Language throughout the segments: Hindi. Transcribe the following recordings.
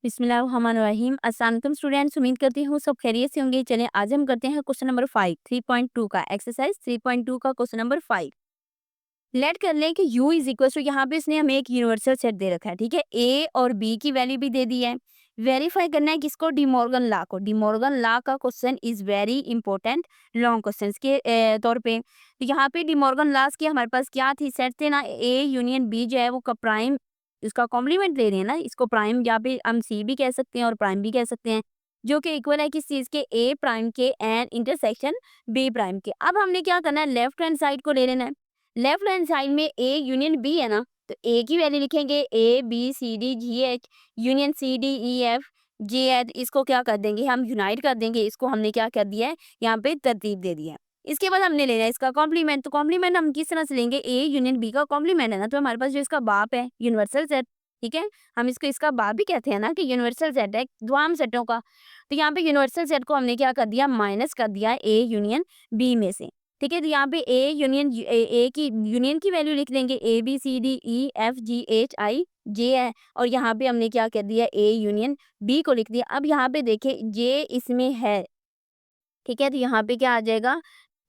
बिस्मिल्लाहिर्रहमानिर्रहीम। अस्सलाम वालेकुम स्टूडेंट्स, उम्मीद करती हूँ सब खैरियत से होंगे। चलिए आज हम करते हैं क्वेश्चन नंबर 5 3.2 का एक्सरसाइज 3.2 का क्वेश्चन नंबर 5। लेट कर लें कि u इज इक्वल टू, यहाँ पे इसने हमें एक यूनिवर्सल सेट दे रखा है, ठीक है। a और b की वैल्यू भी दे दी है। वेरीफाई करना है किसको, डिमॉर्गन लॉ को। डिमॉर्गन लॉ का question is very important long questions के तौर पे। तो यहाँ पे डिमॉर्गन लॉस की हमारे पास क्या थी, सेट थे ना, a यूनियन b जो है वो का प्राइम, इसका कॉम्प्लीमेंट ले रहे हैं ना, इसको प्राइम या पे हम सी भी कह सकते हैं और प्राइम भी कह सकते हैं, जो कि इक्वल है किस चीज के, a प्राइम के एंड इंटरसेक्शन b प्राइम के। अब हमने क्या करना है, लेफ्ट हैंड साइड को ले लेना है। लेफ्ट हैंड साइड में a यूनियन b है ना, तो a की वैल्यू लिखेंगे a b c d g h union c d e f g h, इसको क्या कर देंगे हम, यूनाइट कर देंगे। इसको हमने क्या कर दिया है, यहाँ पे तरतीब दे दिया है। इसके बाद हमने लेना है इसका कॉम्प्लीमेंट। तो कॉम्प्लीमेंट हम किस तरह से लेंगे, a यूनियन b का कॉम्प्लीमेंट है ना, तो हमारे पास जो इसका बाप है यूनिवर्सल सेट, ठीक है, हम इसको इसका बाप भी कहते हैं ना कि यूनिवर्सल सेट है तमाम सेटों का। तो यहाँ पे यूनिवर्सल सेट को हमने क्या कर दिया, माइनस कर दिया a यूनियन b में से, ठीक है। तो यहाँ पे ए यूनियन ए की यूनियन की वैल्यू लिख लेंगे, A B C D E F G H I J है, और यहाँ पे हमने क्या कर दिया, ए यूनियन बी को लिख दिया। अब यहाँ पे देखें जे इसमें है, ठीक है, तो यहाँ पे क्या आ जाएगा,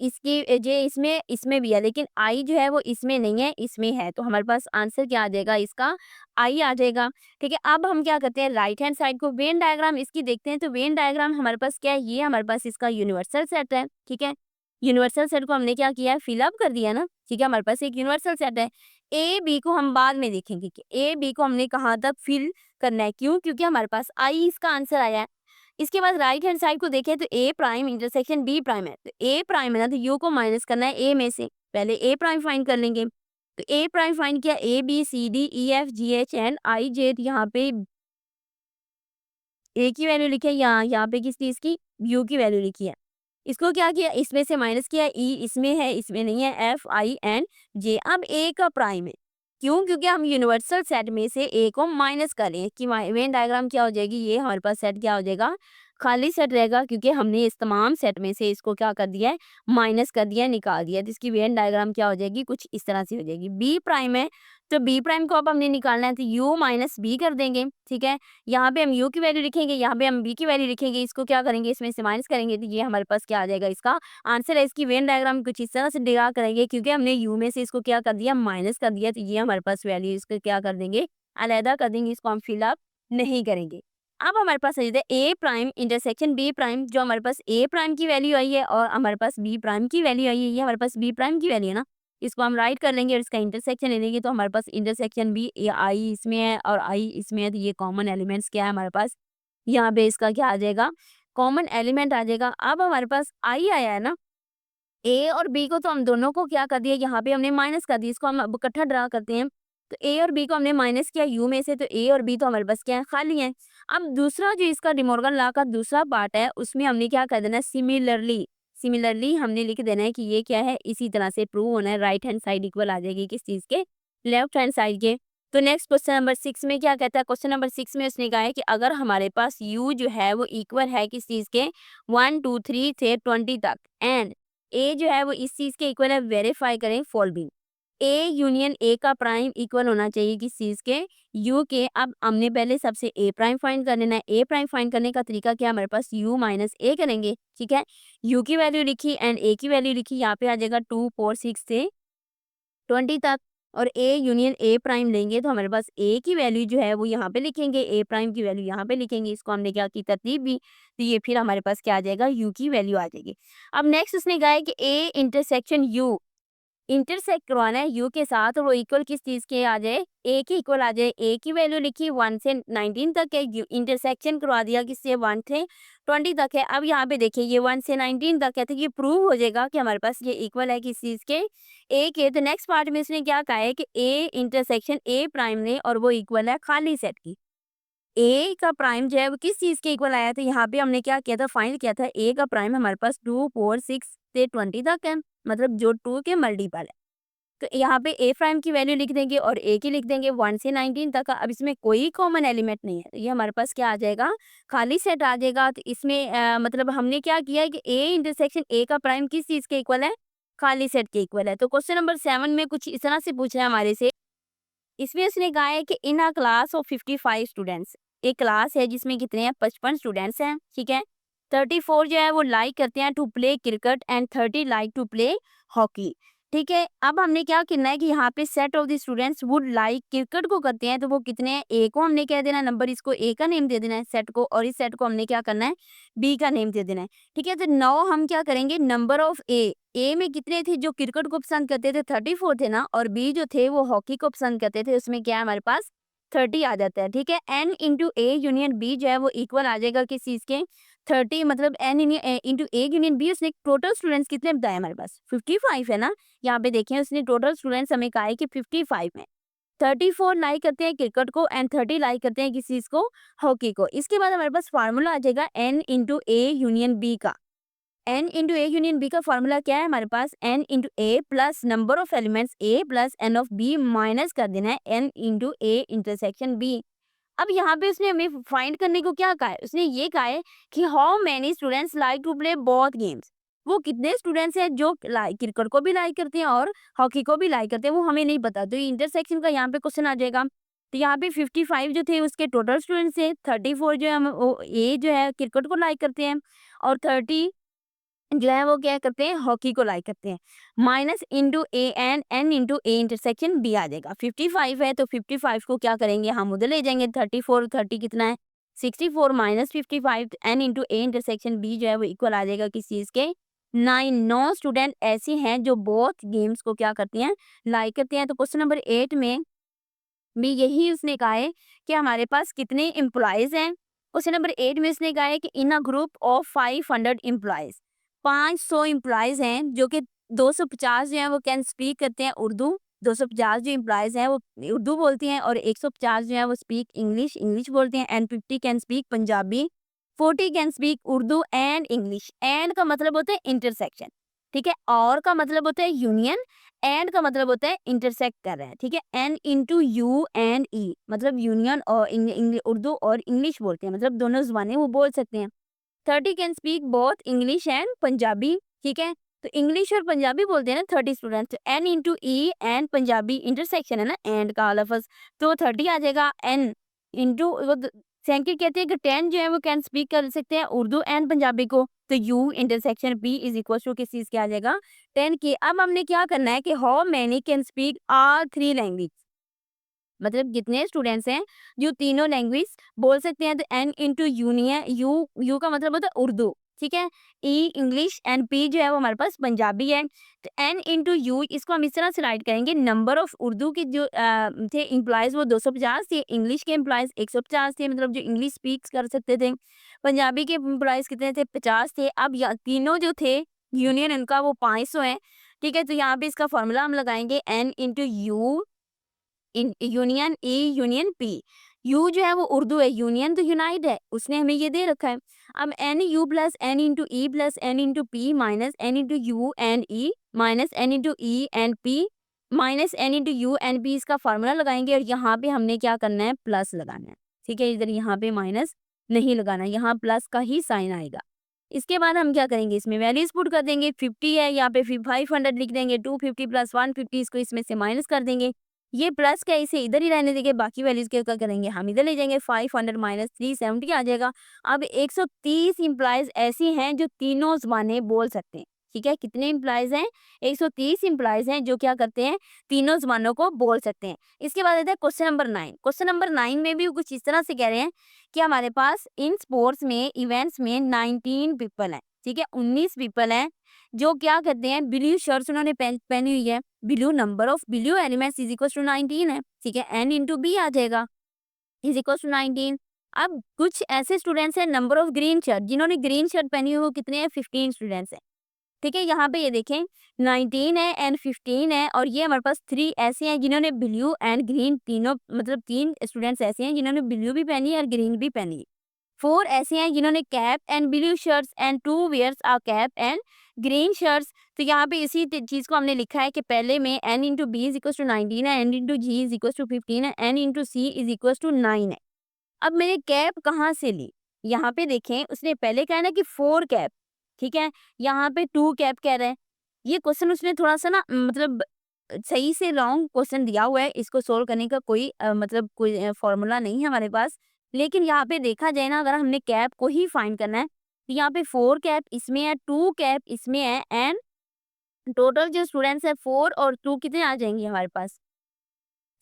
इसकी जे इसमें इसमें भी है, लेकिन आई जो है वो इसमें नहीं है, इसमें है। तो हमारे पास आंसर क्या आ जाएगा, इसका आई आ जाएगा, ठीक है। अब हम क्या करते हैं, राइट हैंड साइड को वेन डायग्राम इसकी देखते हैं। तो वेन डायग्राम हमारे पास क्या है, ये हमारे पास इसका यूनिवर्सल सेट है, ठीक है। यूनिवर्सल सेट को हमने क्या किया है, फिलअप कर दिया ना, ठीक है। हमारे पास एक यूनिवर्सल सेट है। ए बी को हम बाद में देखेंगे कि ए बी को हमने कहाँ तक फिल करना है, क्यों, क्योंकि हमारे पास आई इसका आंसर आया है। इसके बाद राइट हैंड साइड को देखें तो ए प्राइम इंटरसेक्शन बी प्राइम है, तो ए प्राइम है ना, तो यू को माइनस करना है ए में से, पहले ए प्राइम फाइंड कर लेंगे। तो ए प्राइम फाइंड किया, A B C D E F G H and I J, यहाँ पे ए की वैल्यू लिखी है, यहाँ पे किस चीज की, यू की वैल्यू लिखी है। इसको क्या किया, इसमें से माइनस किया, ई इसमें है इसमें नहीं है, एफ आई एंड जे। अब ए का प्राइम है, क्यों, क्योंकि हम यूनिवर्सल सेट में से ए को माइनस करें कि वेन डायग्राम क्या हो जाएगी, ये हमारे पास सेट क्या हो जाएगा, खाली सेट रहेगा, क्योंकि हमने इस तमाम सेट में से इसको क्या कर दिया है, माइनस कर दिया है, निकाल दिया। तो इसकी वेन डायग्राम क्या हो जाएगी, कुछ इस तरह से हो जाएगी। बी प्राइम है, तो बी प्राइम को अब हमने निकालना है, तो यू माइनस बी कर देंगे, ठीक है। यहाँ पे हम u की वैल्यू लिखेंगे, यहाँ पे हम b की वैल्यू लिखेंगे, इसको क्या करेंगे, इसमें से माइनस करेंगे, तो ये हमारे पास क्या आ जाएगा, इसका आंसर है। इसकी वेन डायग्राम कुछ इस तरह से ड्रा करेंगे, क्योंकि हमने u में से इसको क्या कर दिया, माइनस कर दिया, तो ये हमारे पास वैल्यू इसको क्या कर देंगे, अलहदा कर देंगे, इसको हम फिलअप नहीं करेंगे। अब हमारे पास है A prime intersection B prime, जो हमारे पास ए प्राइम की वैल्यू आई है और हमारे पास बी प्राइम की वैल्यू आई है, ये हमारे पास बी प्राइम की वैल्यू है ना, इसको हम राइट कर लेंगे और इसका इंटरसेक्शन ले लेंगे। तो हमारे पास इंटरसेक्शन भी आई इसमें है और आई इसमें है, तो ये कॉमन एलिमेंट्स क्या है हमारे पास, यहाँ पे इसका क्या आ जाएगा, कॉमन एलिमेंट आ जाएगा। अब हमारे पास आई आया है ना, ए और बी को तो हम दोनों को क्या कर दिया, यहाँ पे हमने माइनस कर दिया, इसको हम अब इकट्ठा ड्रा करते हैं। तो ए और बी को हमने माइनस किया यू में से, तो ए और बी तो हमारे पास क्या है, खाली है। अब दूसरा जो इसका डिमॉर्गन लॉ का दूसरा पार्ट है, उसमें हमने क्या कर देना है, सिमिलरली, सिमिलरली हमने लिख देना है कि ये क्या है, इसी तरह से प्रूव होना है। राइट हैंड साइड इक्वल आ जाएगी किस चीज के, लेफ्ट हैंड साइड के। तो नेक्स्ट क्वेश्चन नंबर 6 में क्या कहता है, क्वेश्चन नंबर 6 में उसने कहा है कि अगर हमारे पास u जो है वो इक्वल है किस चीज के, 1 2 3 से 20 तक, एंड ए जो है वो इस चीज के इक्वल है, वेरीफाई करें फॉलोइंग। ए यूनियन ए का प्राइम इक्वल होना चाहिए किस चीज के, यू के। अब हमने पहले सबसे ए प्राइम फाइंड कर लेना है। ए प्राइम फाइंड करने का तरीका क्या, हमारे पास यू माइनस ए करेंगे, ठीक है। यू की वैल्यू लिखी एंड ए की वैल्यू लिखी, यहाँ पे आ जाएगा 2 4 6 से 20 तक, और ए यूनियन ए प्राइम लेंगे तो हमारे पास ए की वैल्यू जो है वो यहाँ पे लिखेंगे, ए प्राइम की वैल्यू यहाँ पे लिखेंगे। इसको हमने क्या की, तरतीब भी, तो ये फिर हमारे पास क्या आ जाएगा, यू की वैल्यू आ जाएगी। अब नेक्स्ट उसने कहा है कि ए इंटरसेक्शन यू, इंटरसेक्ट करवाना है यू के साथ, और वो इक्वल किस चीज के आ जाए, ए की इक्वल आ जाए। ए की वैल्यू लिखी 1 से 19 तक है, इंटरसेक्शन करवा दिया किससे, 1 से 20 तक है। अब यहाँ पे देखिए ये 1 से 19 तक है, तो ये प्रूव हो जाएगा कि हमारे पास ये इक्वल है किस चीज के, ए के। तो नेक्स्ट पार्ट में इसने क्या कहा है कि ए इंटरसेक्शन ए प्राइम ने, और वो इक्वल है खाली सेट की। ए का प्राइम जो है वो किस चीज के इक्वल आया था, यहाँ पे हमने क्या किया था, फाइंड किया था ए का प्राइम हमारे पास 2 4 6 से 20 तक है, मतलब जो 2 के मल्टीपल है। तो यहाँ पे ए प्राइम की वैल्यू लिख देंगे और ए की लिख देंगे 1 से 19 तक का। अब इसमें कोई कॉमन एलिमेंट नहीं है, तो ये हमारे पास क्या आ जाएगा, खाली सेट आ जाएगा। तो इसमें मतलब हमने क्या किया है कि ए इंटरसेक्शन ए का प्राइम किस चीज के इक्वल है, खाली सेट के इक्वल है। तो क्वेश्चन नंबर 7 में कुछ इस तरह से पूछ रहा है हमारे से, इसमें उसने कहा है कि in a class of 55 students, एक क्लास है जिसमें कितने हैं 55 स्टूडेंट्स हैं, ठीक है। 34 जो है वो लाइक करते हैं to play cricket and 30 like to play hockey, ठीक है। अब हमने क्या करना है कि यहाँ पे set of the students would like cricket को करते हैं तो वो कितने हैं, ए को हमने क्या देना है नंबर, इसको ए का नेम दे देना है सेट को, और इस सेट को हमने क्या करना है बी का नेम दे देना है, ठीक है। तो नाउ हम क्या करेंगे, नंबर ऑफ ए में कितने थे जो क्रिकेट को पसंद करते थे 34 थे ना, और बी जो थे वो हॉकी को पसंद करते थे, उसमें क्या है हमारे पास 30 आ जाता है, ठीक है। N into A union B जो है वो इक्वल आ जाएगा किस चीज के 30, मतलब N into A union B. उसने टोटल स्टूडेंट्स कितने बताए हमारे पास 55 है ना, यहाँ पे देखें उसने टोटल स्टूडेंट्स हमें कहा है कि 55 है। 34 लाइक करते हैं क्रिकेट को एंड 30 लाइक करते हैं किस चीज को, हॉकी को। इसके बाद हमारे पास फार्मूला आ जाएगा N into A union B का। N into A union B का फार्मूला क्या है हमारे पास, n into A plus number of elements A plus n of B minus कर देना है N into A intersection B. अब यहाँ पे उसने हमें फाइंड करने को क्या कहा है, उसने ये कहा है कि how many students like to play both games, वो कितने स्टूडेंट्स हैं जो लाइक क्रिकेट को भी लाइक करते हैं और हॉकी को भी लाइक करते हैं, वो हमें नहीं पता। तो इंटरसेक्शन का यहाँ पे क्वेश्चन आ जाएगा। तो यहाँ पे 55 जो थे उसके टोटल स्टूडेंट्स थे, 34 जो है हम वो ए जो है क्रिकेट को लाइक करते हैं, और 30 जो है वो क्या करते हैं हॉकी को लाइक करते हैं, minus into A n n into A intersection B आ जाएगा। 55 है तो 55 को क्या करेंगे हम उधर ले जाएंगे, 34 30 कितना है 64 minus 55 N into A intersection B जो है वो इक्वल आ जाएगा किस चीज के 9। 9 स्टूडेंट ऐसे हैं जो बोथ गेम्स को क्या करती हैं लाइक करते हैं। तो क्वेश्चन नंबर 8 में भी यही उसने कहा है कि हमारे पास कितने एम्प्लॉयज हैं। क्वेश्चन नंबर 8 में उसने कहा है कि in a group of 500 employees, 500 employees हैं जो कि 250 जो है वो कैन स्पीक करते हैं उर्दू, 250 जो एम्प्लॉयज हैं वो उर्दू बोलती हैं, और 150 जो है वो स्पीक इंग्लिश, इंग्लिश बोलते हैं, and 50 can speak Punjabi, 40 can speak Urdu and English. And का मतलब होता है इंटरसेक्शन, ठीक है, और का मतलब होता है यूनियन, एंड का मतलब होता है इंटरसेक्ट कर रहा है, ठीक है। एन इंटू यू एंड ई मतलब यूनियन और उर्दू और इंग्लिश बोलते हैं, मतलब दोनों जुबानें वो बोल सकते हैं। 30 can speak both English and Punjabi, ठीक है। तो इंग्लिश और पंजाबी बोलते हैं ना 30 students. N into E and Punjabi intersection है ना एंड का लफ्ज, तो 30 आ जाएगा। एन इंटू वो सेंकिट कहते हैं कि 10 जो है वो कैन स्पीक कर सकते हैं उर्दू एंड पंजाबी को, तो U intersection B is equal to किस चीज के आ जाएगा 10 के। अब हमने क्या करना है कि how many can speak all 3 language, मतलब कितने स्टूडेंट्स हैं जो तीनों लैंग्वेज बोल सकते हैं। तो एन इंटू यूनियन यू का मतलब होता है उर्दू, ठीक है, ई इंग्लिश एंड पी जो है वो हमारे पास पंजाबी है। तो एन इंटू यू इसको हम इस तरह से राइट करेंगे, नंबर ऑफ उर्दू के जो थे एम्प्लॉयज़ वो 250 थे, इंग्लिश के एम्प्लॉयज़ 150 थे, मतलब जो इंग्लिश स्पीक कर सकते थे। पंजाबी के एम्प्लॉयज़ कितने थे 50 थे। अब तीनों जो थे यूनियन इनका वो 500 है, ठीक है। तो यहाँ पे इसका फॉर्मूला हम लगाएंगे N into U in union E union P. U जो है वो उर्दू है, यूनियन तो यूनाइट है, उसने हमें ये दे रखा है। अब N U plus N into E plus N into P minus N into U and E minus N into E and P minus N into U and P, इसका फार्मूला लगाएंगे और यहाँ पे हमने क्या करना है प्लस लगाना है, ठीक है। इधर यहाँ पे माइनस नहीं लगाना, यहाँ प्लस का ही साइन आएगा। इसके बाद हम क्या करेंगे इसमें वैल्यूज पुट कर देंगे, 50 है यहाँ पे 500 लिख देंगे, 250 प्लस 150 इसको इसमें से माइनस कर देंगे। ये प्लस का इसे इधर ही रहने देंगे, बाकी वैल्यूज क्या करेंगे हम इधर ले जाएंगे, 500 माइनस 370 आ जाएगा। अब 130 इम्प्लाइज ऐसी हैं जो तीनों ज़बानें बोल सकते हैं, ठीक है। कितने इम्प्लाइज हैं 130 इम्प्लाइज हैं जो क्या करते हैं तीनों ज़बानों को बोल सकते हैं। इसके बाद आता है क्वेश्चन नंबर 9। क्वेश्चन नंबर 9 में भी कुछ इस तरह से कह रहे हैं कि हमारे पास इन स्पोर्ट्स में इवेंट्स में 19 पीपल हैं, ठीक है, 19 पीपल हैं जो क्या करते हैं ब्लू शर्ट्स उन्होंने पहनी हुई है, blue number of blue elements is equal to 19 है, ठीक है। एन इंटू बी आ जाएगा इज इक्वल टू 19। अब कुछ ऐसे स्टूडेंट्स हैं नंबर ऑफ ग्रीन शर्ट, जिन्होंने ग्रीन शर्ट पहनी हुई वो कितने हैं 15 स्टूडेंट्स हैं, ठीक है। यहाँ पे ये देखें 19 है एंड 15 है, और ये हमारे पास 3 ऐसे हैं जिन्होंने ब्लू एंड ग्रीन तीनों मतलब 3 स्टूडेंट्स ऐसे हैं जिन्होंने ब्लू भी पहनी है और ग्रीन भी पहनी है। 4 ऐसे हैं जिन्होंने cap and blue shirts and 2 wears a cap and green shirts. तो यहाँ पे इसी चीज़ को हमने लिखा है कि पहले में N into B is equal to 19 है, N into G is equal to 15 है, N into C is equal to 9 है। अब मैंने कैप कहाँ से ली, यहाँ पे देखें उसने पहले कहा ना कि 4 कैप, ठीक है, यहाँ पे 2 कैप कह रहे हैं। ये क्वेश्चन उसने थोड़ा सा ना मतलब सही से रॉन्ग क्वेश्चन दिया हुआ है, इसको सोल्व करने का कोई मतलब कोई फॉर्मूला नहीं है हमारे पास। लेकिन यहाँ पे देखा जाए ना, अगर हमने कैप को ही फाइंड करना है तो यहाँ पे 4 कैप इसमें है, 2 कैप इसमें है एंड टोटल जो स्टूडेंट्स है 4 और 2 कितने आ जाएंगे हमारे पास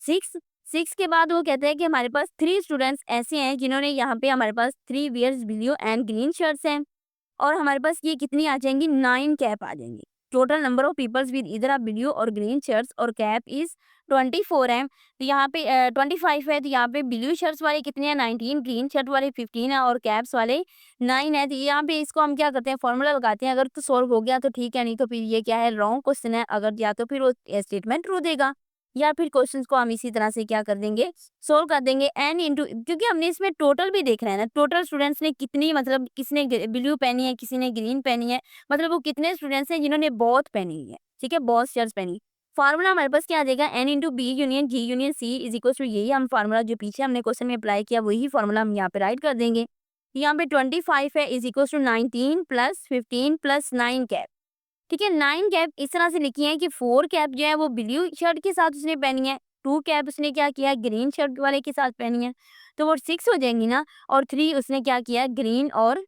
6। 6 के बाद वो कहते हैं कि हमारे पास 3 स्टूडेंट्स ऐसे हैं जिन्होंने यहाँ पे हमारे पास 3 wears blue and green shirts हैं और हमारे पास ये कितनी आ जाएंगी 9 कैप आ जाएंगी। Total number of peoples with इधर ब्लू और ग्रीन शर्ट्स और कैप इज 24 है। तो यहाँ पे 25 है, तो यहाँ पे ब्लू शर्ट्स वाले कितने हैं 19, ग्रीन शर्ट वाले 15 है और कैप्स वाले 9 है। तो यहाँ पे इसको हम क्या करते हैं फॉर्मूला लगाते हैं, अगर तो सॉल्व हो गया तो ठीक है, नहीं तो फिर ये क्या है रॉन्ग क्वेश्चन है, अगर या तो फिर वो स्टेटमेंट ट्रू देगा या फिर क्वेश्चंस को हम इसी तरह से क्या कर देंगे सोल्व कर देंगे एन इंटू, क्योंकि हमने इसमें टोटल भी देख रहे हैं ना, टोटल स्टूडेंट्स ने कितनी मतलब किसने ब्लू पहनी है किसी ने ग्रीन पहनी है, मतलब वो कितने स्टूडेंट्स हैं जिन्होंने बोथ पहनी हुई है, ठीक है बोथ शर्ट्स पहनी। फार्मूला हमारे पास क्या आ जाएगा N into B union G union C is equal to, यही हम फार्मूला जो पीछे हमने क्वेश्चन में अप्लाई किया वही फार्मूला हम यहाँ पे राइट कर देंगे। यहाँ पे 25 है is equal to 19 plus 15 plus 9 cap, ठीक है 9 कैप इस तरह से लिखी है कि 4 कैप जो है वो ब्लू शर्ट के साथ उसने पहनी है, 2 कैप उसने क्या किया ग्रीन शर्ट वाले के साथ पहनी है, तो वो 6 हो जाएंगी ना, और 3 उसने क्या किया ग्रीन और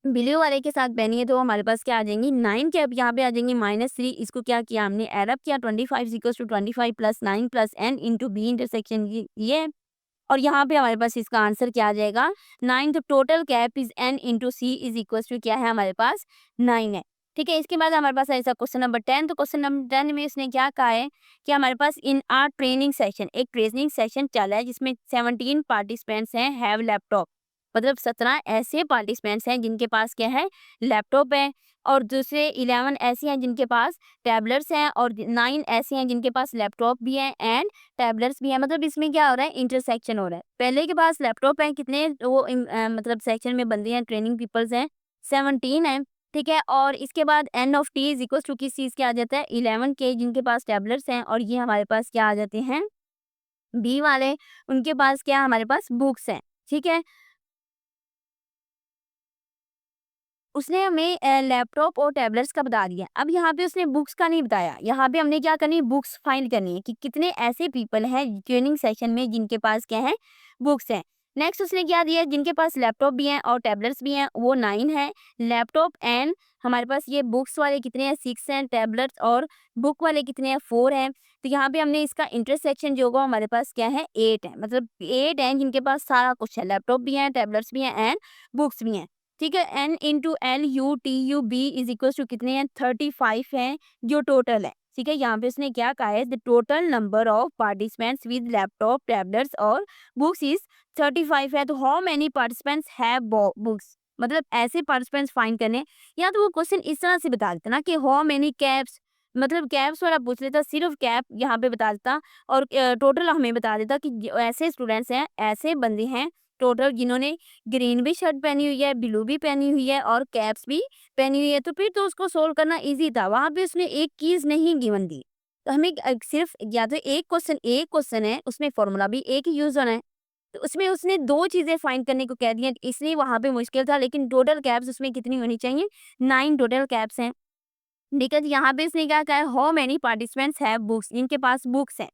ब्लू वाले के साथ पहनी है, तो हमारे पास क्या आ जाएंगी 9 कैप यहाँ पे आ जाएंगी -3। इसको क्या किया हमने एड अप किया 25 equals to 25 plus 9 plus N into B intersection ये है। और यहाँ पे हमारे पास इसका आंसर क्या आ जाएगा 9, तो total cap is N into C is equal to क्या है हमारे पास 9 है, ठीक है। इसके बाद हमारे पास ऐसा क्वेश्चन नंबर 10, तो क्वेश्चन नंबर 10 में इसने क्या कहा है कि हमारे पास इन आर ट्रेनिंग सेशन एक ट्रेनिंग सेशन चला है जिसमें 17 पार्टिसिपेंट्स हैं हैव लैपटॉप, मतलब 17 ऐसे पार्टिसिपेंट्स हैं जिनके पास क्या है लैपटॉप है, और दूसरे 11 ऐसे हैं जिनके पास टैबलेट्स हैं और 9 ऐसे हैं जिनके पास लैपटॉप भी है एंड टैबलेट्स भी है। मतलब इसमें क्या हो रहा है इंटरसेक्शन हो रहा है, पहले के पास लैपटॉप है कितने वो मतलब सेक्शन में बंदे हैं ट्रेनिंग पीपल्स हैं 17 है, ठीक है। और इसके बाद N of T is equal to किस चीज़ के आ जाता है 11 के जिनके पास टैबलेट्स हैं, और ये हमारे पास क्या आ जाते हैं बी वाले उनके पास क्या हमारे पास बुक्स हैं, ठीक है। उसने हमें लैपटॉप और टैबलेट्स का बता दिया, अब यहाँ पे उसने बुक्स का नहीं बताया, यहाँ पे हमने क्या करनी है बुक्स फाइंड करनी है कि कितने ऐसे पीपल हैं ट्रेनिंग सेशन में जिनके पास क्या है बुक्स हैं। नेक्स्ट उसने क्या दिया जिनके पास लैपटॉप भी हैं और टैबलेट्स भी हैं वो 9 है, लैपटॉप एंड हमारे पास ये बुक्स वाले कितने हैं 6 हैं, टैबलेट्स और बुक वाले कितने हैं 4 हैं। तो यहाँ पे हमने इसका इंटरसेक्शन जो होगा हमारे पास क्या है 8 है, मतलब 8 हैं जिनके पास सारा कुछ है, लैपटॉप भी है टैबलेट्स भी हैं एंड बुक्स भी हैं, ठीक है। N into L U T U B is equal to कितने हैं 35 हैं जो टोटल है, ठीक है। यहाँ पे उसने क्या कहा है the total number of participants with laptop tablets और बुक्स इज 35 है, तो how many participants have books, मतलब ऐसे पार्टिसिपेंट्स फाइंड करने, या तो वो क्वेश्चन इस तरह से बता देता ना कि हाउ मेनी कैप्स, मतलब कैप्स वाला पूछ लेता सिर्फ कैप यहाँ पे बता देता और टोटल हमें बता देता कि ऐसे स्टूडेंट्स हैं ऐसे बंदे हैं टोटल जिन्होंने ग्रीन भी शर्ट पहनी हुई है ब्लू भी पहनी हुई है और कैप्स भी पहनी हुई है, तो फिर तो उसको सोल्व करना इजी था, वहां पे उसने एक कीज नहीं गिवन दी। तो हमें सिर्फ या तो एक क्वेश्चन है उसमें फॉर्मूला भी एक ही यूज होना है, तो उसमें उसने दो चीजें फाइंड करने को कह दिया इसलिए वहां पे मुश्किल था, लेकिन टोटल कैप्स उसमें कितनी होनी चाहिए 9 टोटल कैप्स हैं, ठीक है। तो यहाँ पे इसने क्या कहा है how many participants have books, जिनके पास बुक्स हैं।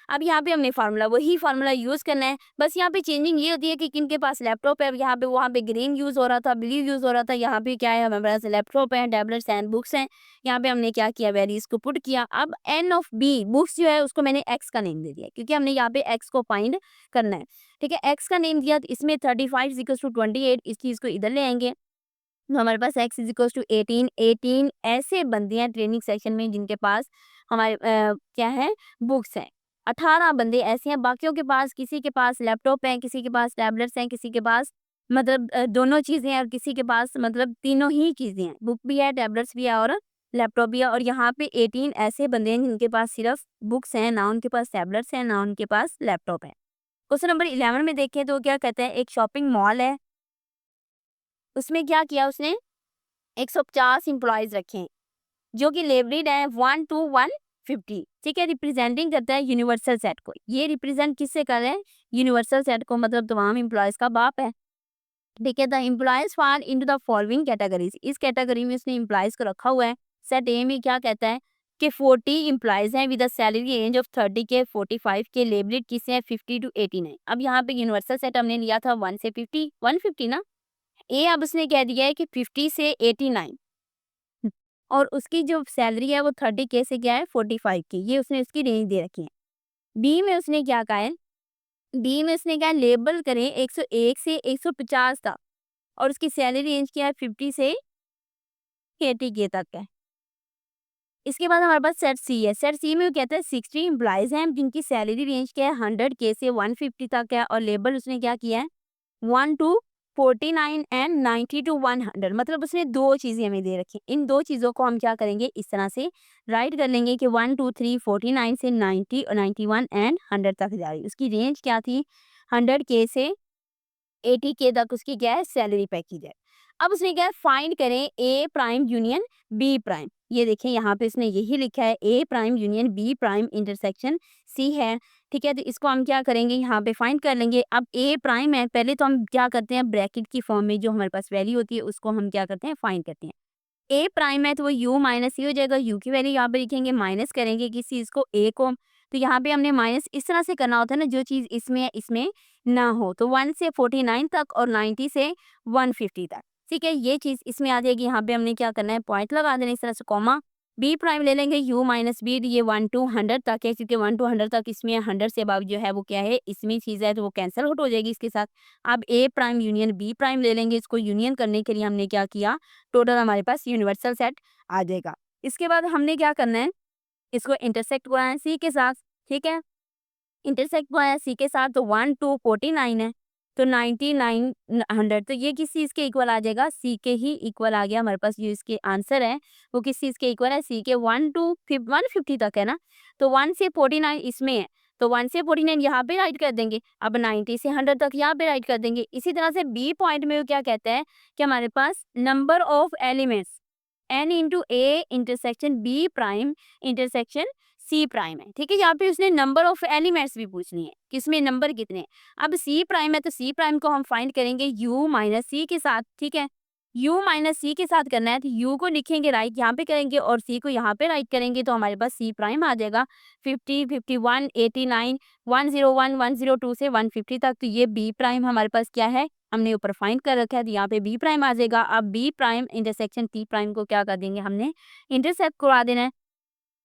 अब यहाँ पे हमने फार्मूला वही फार्मूला यूज करना है, बस यहाँ पे चेंजिंग ये होती है कि किनके पास लैपटॉप है, यहाँ पे वहाँ पे ग्रीन यूज हो रहा था ब्लू यूज हो रहा था, यहाँ पे क्या है हमारे पास लैपटॉप है टैबलेट्स एंड बुक्स हैं। यहाँ पे हमने क्या किया वैल्यूज को पुट किया। अब एन ऑफ बी बुक्स जो है उसको मैंने एक्स का नेम दे दिया क्योंकि हमने यहाँ पे एक्स को फाइंड करना है, ठीक है। एक्स का नेम दिया तो इसमें 35 इक्वल्स टू 28 इस चीज को इधर ले आएंगे, तो हमारे पास x इज इक्वल टू 18, 18 ऐसे बंदे हैं ट्रेनिंग सेक्शन में जिनके पास हमारे क्या है बुक्स हैं। 18 बंदे ऐसे हैं, बाकियों के पास किसी के पास लैपटॉप है किसी के पास टैबलेट्स हैं किसी के पास मतलब दोनों चीज़ें हैं और किसी के पास मतलब तीनों ही चीज़ें हैं, बुक भी है टैबलेट्स भी है और लैपटॉप भी है। और यहाँ पे 18 ऐसे बंदे हैं जिनके पास सिर्फ बुक्स हैं, ना उनके पास टैबलेट्स हैं ना उनके पास लैपटॉप है। क्वेश्चन नंबर 11 में देखें तो क्या कहते हैं एक शॉपिंग मॉल है, उसमें क्या किया उसने 150 एम्प्लॉयज रखे हैं जो कि लेवरीड है 1 to 150, ठीक है। रिप्रेजेंटिंग करता है यूनिवर्सल सेट को, ये रिप्रेजेंट किससे कर रहे हैं यूनिवर्सल सेट को, मतलब तमाम एम्प्लॉयज का बाप है, ठीक है। The employees fall into the following categories, इस कैटेगरी में इसने एम्प्लॉयज को रखा हुआ है। सेट ए में क्या कहता है कि 40 एम्प्लॉइज हैं with a salary range of 30 के 45 के, लेबलेड किससे है 50 टू 89। अब यहाँ पे यूनिवर्सल सेट हमने लिया था 1 से 50, 150 ना। ए अब उसने कह दिया है कि 50 से 89 और उसकी जो सैलरी है वो 30 के से क्या है 45 की, ये उसने उसकी रेंज दे रखी है। बी में उसने क्या कहा है, बी में उसने क्या लेबल करें 101 से 150 तक और उसकी सैलरी रेंज क्या है 50 से 80 के तक है। इसके बाद हमारे पास सेट सी है। सेट सी में वो कहता है 60 एम्प्लॉइज हैं जिनकी सैलरी रेंज क्या है 100 के से 150 तक है और लेबल उसने क्या किया है 1 टू 49 एंड 90 टू 100। मतलब उसने दो चीजें हमें दे रखी। इन दो चीजों को हम क्या करेंगे इस तरह से राइट कर लेंगे कि 1 2 3 49 से 90 और 91 एंड 100 तक जा रही। उसकी रेंज क्या थी 100 के से 80 के तक उसकी क्या है सैलरी पैकेज है। अब उसने क्या है फाइंड करें A prime union B prime. ये देखें यहाँ पे इसने यही लिखा है A prime union B prime intersection C है। ठीक है, तो इसको हम क्या करेंगे यहाँ पे फाइंड कर लेंगे। अब ए प्राइम है, पहले तो हम क्या करते हैं ब्रैकेट की फॉर्म में जो हमारे पास वैल्यू होती है उसको हम क्या करते हैं फाइंड करते हैं। ए प्राइम है तो वो यू माइनस सी हो जाएगा। यू की वैल्यू यहाँ पे लिखेंगे, माइनस करेंगे किस चीज़ को ए को। तो यहाँ पे हमने माइनस इस तरह से करना होता है ना, जो चीज़ इसमें है इसमें ना हो। तो 1 से 49 तक और 90 से 150 तक। ठीक है, ये चीज़ इसमें आ जाएगी। यहाँ पे हमने क्या करना है पॉइंट लगा देना इस तरह से कॉमा। बी प्राइम ले लेंगे यू माइनस बी, ये 1 टू 100 तक है क्योंकि 1 टू 100 तक इसमें 100 से अबव जो है वो क्या है इसमें चीज़ है तो वो कैंसिल आउट हो जाएगी इसके साथ। अब ए प्राइम यूनियन बी प्राइम ले लेंगे। इसको यूनियन करने के लिए हमने क्या किया, टोटल हमारे पास यूनिवर्सल सेट आ जाएगा। इसके बाद हमने क्या करना है, इसको इंटरसेक्ट कराना है सी के साथ। ठीक है, इंटरसेक्ट कराया सी के साथ तो 1 टू 49 है तो 99 100 तो ये किस चीज़ के इक्वल आ जाएगा, सी के ही इक्वल आ गया हमारे पास। जो इसके आंसर है वो किस चीज़ के इक्वल है, सी के 1 टू 150 तक है ना। तो 1 से 49 इसमें है तो 1 से 49 यहाँ पे राइट कर देंगे। अब 90 से 100 तक यहाँ पे राइट कर देंगे। इसी तरह से बी पॉइंट में वो क्या कहता है कि हमारे पास number of elements n into A intersection B prime intersection C prime है। ठीक है, यहाँ पे उसने नंबर ऑफ एलिमेंट्स भी पूछनी है कि इसमें नंबर कितने हैं। अब सी प्राइम है तो सी प्राइम को हम फाइंड करेंगे यू माइनस सी के साथ। ठीक है, यू माइनस सी के साथ करना है तो यू को लिखेंगे राइट यहाँ पे करेंगे और सी को यहाँ पे राइट करेंगे तो हमारे पास सी प्राइम आ जाएगा 50 51 89 101 102 से 150 तक। तो ये बी प्राइम हमारे पास क्या है हमने ऊपर फाइंड कर रखा है तो यहाँ पे बी प्राइम आ जाएगा। अब B prime intersection T prime को क्या कर देंगे हमने इंटरसेक्ट करवा देना है।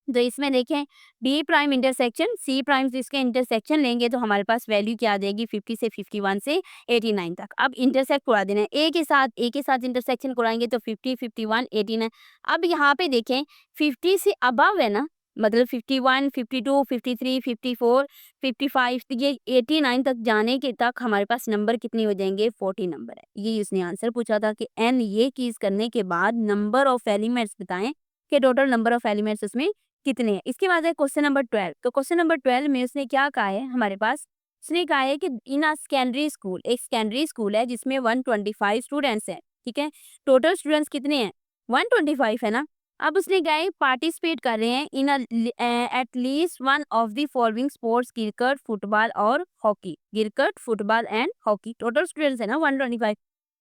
तो इसमें देखें B prime intersection C prime से इसके इंटरसेक्शन लेंगे तो हमारे पास वैल्यू क्या आ जाएगी 50 से 51 से 89 तक। अब इंटरसेक्ट करा देना है ए के साथ इंटरसेक्शन कराएंगे तो 50 51 89। अब यहाँ पे देखें 50 से अबव है ना, मतलब 51 52 53 54 55 तो ये 89 तक जाने के तक हमारे पास नंबर कितने हो जाएंगे 40 नंबर है। ये उसने आंसर पूछा था कि एन ये चीज करने के बाद नंबर ऑफ एलिमेंट्स बताएं कि टोटल नंबर ऑफ एलिमेंट्स उसमें कितने हैं। इसके बाद है क्वेश्चन नंबर 12। तो क्वेश्चन नंबर 12 में उसने क्या कहा है हमारे पास, उसने कहा है कि इन अ सेकेंडरी स्कूल, एक सेकेंडरी स्कूल है जिसमें 125 स्टूडेंट्स हैं। ठीक है, टोटल स्टूडेंट्स कितने हैं 125 है ना। अब उसने कहा है पार्टिसिपेट कर रहे हैं in at least one of the following sports, cricket football और हॉकी। Cricket football and hockey total students है ना 125।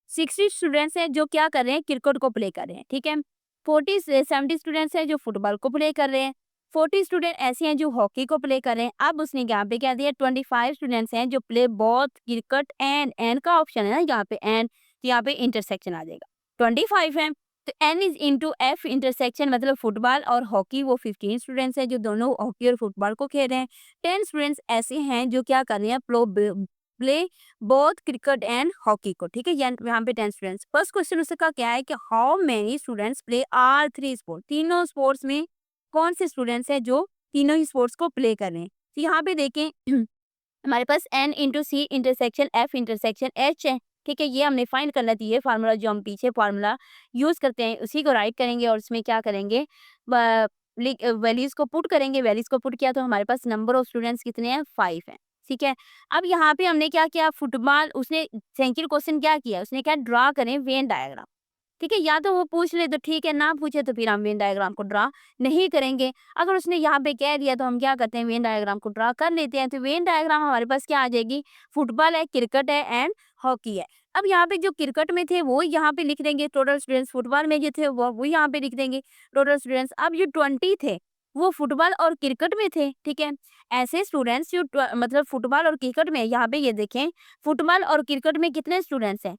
60 स्टूडेंट्स हैं जो क्या कर रहे हैं क्रिकेट को प्ले कर रहे हैं। ठीक है, 40 से 70 स्टूडेंट्स हैं जो फुटबॉल को प्ले कर रहे हैं। 40 स्टूडेंट ऐसे हैं जो हॉकी को प्ले कर रहे हैं। अब उसने यहाँ पे क्या दिया 25 स्टूडेंट्स हैं जो प्ले बोथ क्रिकेट एंड का ऑप्शन है ना यहाँ पे एंड, तो यहाँ पे इंटरसेक्शन आ जाएगा 25 है। तो N is into F intersection मतलब फुटबॉल और हॉकी वो 15 स्टूडेंट्स हैं जो दोनों हॉकी और फुटबॉल को खेल रहे हैं। 10 स्टूडेंट्स ऐसे हैं जो क्या कर रहे हैं play both cricket and hockey को। ठीक है, यहाँ पे 10 स्टूडेंट्स। फर्स्ट क्वेश्चन उसका क्या है कि how many students play all 3 sports, तीनों स्पोर्ट्स में कौन से स्टूडेंट्स हैं जो तीनों ही स्पोर्ट्स को प्ले कर रहे हैं। तो यहाँ पे देखें हमारे पास n into C intersection F intersection H है। ठीक है, ये हमने फाइंड करना थी। ये फार्मूला जो हम पीछे फार्मूला यूज करते हैं उसी को राइट करेंगे और उसमें क्या करेंगे वैल्यूज को पुट करेंगे। वैल्यूज को पुट किया तो हमारे पास नंबर ऑफ स्टूडेंट्स कितने हैं 5 हैं। ठीक है, अब यहाँ पे हमने क्या किया फुटबॉल, उसने सेकंड क्वेश्चन क्या किया उसने क्या ड्रा करें वेन डायग्राम। ठीक है, या तो वो पूछ ले तो ठीक है, ना पूछे तो फिर हम वेन डायग्राम को ड्रा नहीं करेंगे। अगर उसने यहाँ पे कह दिया तो हम क्या करते हैं वेन डायग्राम को ड्रा कर लेते हैं। तो वेन डायग्राम हमारे पास क्या आ जाएगी फुटबॉल है क्रिकेट है एंड हॉकी है। अब यहाँ पे जो क्रिकेट में थे वो यहाँ पे लिख देंगे टोटल स्टूडेंट्स, फुटबॉल में जो थे वो यहाँ पे लिख देंगे टोटल स्टूडेंट्स। अब ये 20 थे वो फुटबॉल और क्रिकेट में थे, ठीक है। ऐसे स्टूडेंट्स जो मतलब फुटबॉल और क्रिकेट में, यहाँ पे ये देखें फुटबॉल और क्रिकेट में कितने स्टूडेंट्स हैं,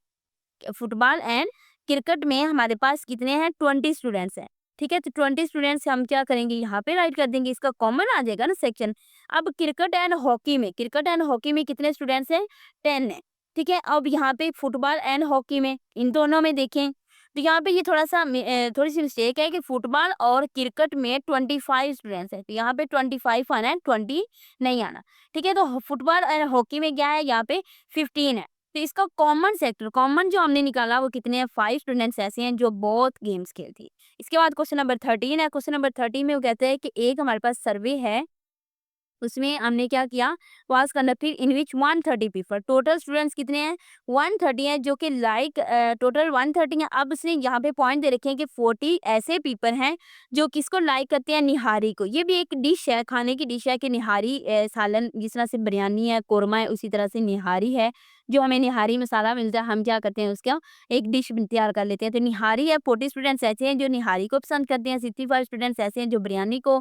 फुटबॉल एंड क्रिकेट में हमारे पास कितने हैं, 20 स्टूडेंट्स हैं, ठीक है। तो 20 स्टूडेंट्स हम क्या करेंगे, यहाँ पे राइट कर देंगे, इसका कॉमन आ जाएगा ना सेक्शन। अब क्रिकेट एंड हॉकी में कितने स्टूडेंट्स हैं, 10 है, ठीक है। अब यहाँ पे फुटबॉल एंड हॉकी में, इन दोनों में देखें तो यहाँ पे ये थोड़ी सी मिस्टेक है कि फुटबॉल और क्रिकेट में 25 स्टूडेंट्स हैं, तो यहाँ पे 25 आना है, 20 नहीं आना, ठीक है। तो फुटबॉल एंड हॉकी में क्या है, यहाँ पे 15 है। तो इसका कॉमन जो हमने निकाला वो कितने हैं, 5 स्टूडेंट्स ऐसे हैं जो बहुत गेम्स खेलती है। इसके बाद क्वेश्चन नंबर 13 है। क्वेश्चन नंबर 13 में वो कहते हैं कि एक हमारे पास सर्वे है, उसमें हमने क्या किया, was conducted in which 130 people, total students कितने हैं, 130 हैं, जो कि लाइक टोटल 130 है। अब उसने यहाँ पे पॉइंट दे रखे हैं कि 40 ऐसे पीपल हैं जो किसको लाइक करते हैं, निहारी को। ये भी एक डिश है, खाने की डिश है कि निहारी सालन, जिस तरह से बिरयानी है, कोरमा है, उसी तरह से निहारी है। जो हमें निहारी मसाला मिलता है, हम क्या करते हैं, उसका एक डिश तैयार कर लेते हैं। तो निहारी है, 40 स्टूडेंट्स ऐसे हैं जो निहारी को पसंद करते हैं, 65 स्टूडेंट्स ऐसे हैं जो बिरयानी को,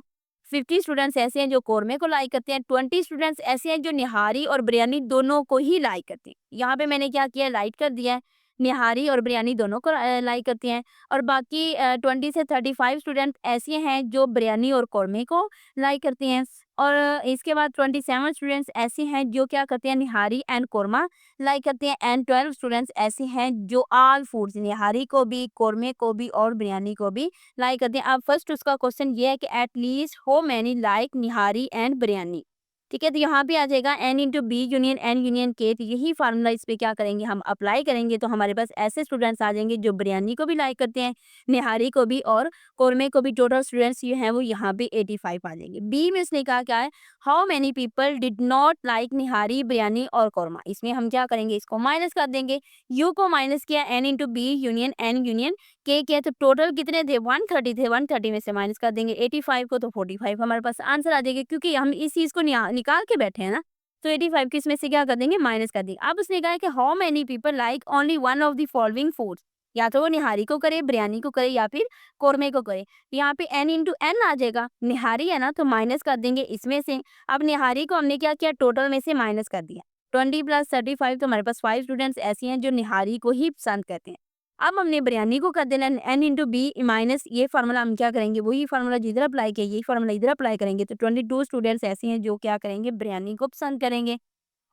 50 स्टूडेंट्स ऐसे हैं जो कोरमे को लाइक करते हैं, 20 स्टूडेंट्स ऐसे हैं जो निहारी और बिरयानी दोनों को ही लाइक करते हैं। यहाँ पे मैंने क्या किया, लाइक कर दिया है, निहारी और बिरयानी दोनों को लाइक करती हैं। और बाकी 20 से 35 स्टूडेंट ऐसे हैं जो बिरयानी और कोरमे को लाइक करते हैं। और इसके बाद 27 स्टूडेंट्स ऐसे हैं जो क्या करते हैं, निहारी एंड कोरमा लाइक करते हैं। एंड 12 स्टूडेंट्स ऐसे हैं जो ऑल फूड्स, निहारी को भी, कोरमे को भी और बिरयानी को भी लाइक करते हैं। अब फर्स्ट उसका क्वेश्चन ये है कि at least how many like nihari and biryani, ठीक है। तो यहाँ पे आ जाएगा N into B union N union K, तो यही फार्मूला इस पे क्या करेंगे, हम अप्लाई करेंगे। तो हमारे पास ऐसे स्टूडेंट्स आ जाएंगे जो बिरयानी को भी लाइक करते हैं, निहारी को भी और कोरमे को भी। टोटल स्टूडेंट्स ये हैं वो यहाँ पे 85 आ जाएंगे। बी में उसने कहा क्या है, how many people did not like nihari, biryani और कोरमा। इसमें हम क्या करेंगे, इसको माइनस कर देंगे, यू को माइनस किया, N into B union N union K किया। तो टोटल कितने थे, 130 थे, 130 में से माइनस कर देंगे 85 को, तो 45 हमारे पास आंसर आ जाएगा। क्योंकि हम इस चीज को निकाल के बैठे हैं ना, तो 85 की इसमें से क्या कर देंगे, माइनस कर देंगे। अब उसने कहा है कि how many people like only one of the following foods, या तो वो निहारी को करे, बिरयानी को करे, या फिर कोरमे को करे। यहाँ पे n इंटू एन आ जाएगा, निहारी है ना तो माइनस कर देंगे इसमें से। अब निहारी को हमने क्या किया, टोटल में से माइनस कर दिया, 20 + 35, तो हमारे पास 5 स्टूडेंट्स ऐसी हैं जो निहारी को ही पसंद करते हैं। अब हमने बिरयानी को कर देना n इंटू बी माइनस, ये फार्मूला हम क्या करेंगे, वही फार्मूला जिधर अप्लाई किया यही फार्मूला इधर अप्लाई करेंगे। तो 22 स्टूडेंट्स ऐसे हैं जो क्या करेंगे, बिरयानी को पसंद करेंगे।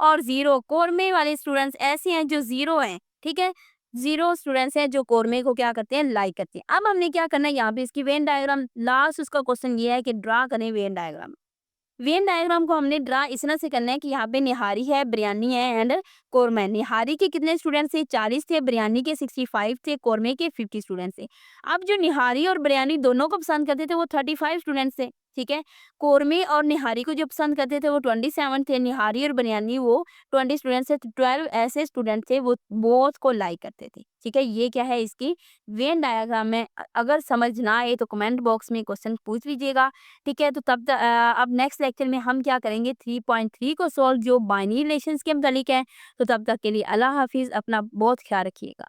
और 0 कोरमे वाले स्टूडेंट्स ऐसे हैं जो 0 हैं, ठीक है। 0 स्टूडेंट्स हैं जो कोरमे को क्या करते हैं, लाइक करते हैं। अब हमने क्या करना है, यहाँ पे इसकी वेन डायग्राम, लास्ट उसका क्वेश्चन ये है कि ड्रा करें वेन डायग्राम। वेन डायग्राम को हमने ड्रा इस तरह से करना है कि यहाँ पे निहारी है, बिरयानी है एंड कोरमा है। निहारी के कितने स्टूडेंट्स थे, 40 थे, बिरयानी के 65 थे, कोरमे के 50 स्टूडेंट्स थे। अब जो निहारी और बिरयानी दोनों को पसंद करते थे वो 35 स्टूडेंट्स थे, ठीक है। कोरमे और निहारी को जो पसंद करते थे वो 27 थे, निहारी और बिरयानी वो 20 स्टूडेंट्स थे। तो 12 ऐसे स्टूडेंट थे वो बोथ को लाइक करते थे, ठीक है। ये क्या है, इसकी वेन डायग्राम में। अगर समझ ना आए तो कमेंट बॉक्स में क्वेश्चन पूछ लीजिएगा, ठीक है। तो अब नेक्स्ट लेक्चर में हम क्या करेंगे, 3.3 को सॉल्व, जो बाइनरी रिलेशंस के मुतालिक है। तो तब तक के लिए अल्लाह हाफिज़, अपना बहुत ख्याल रखिएगा।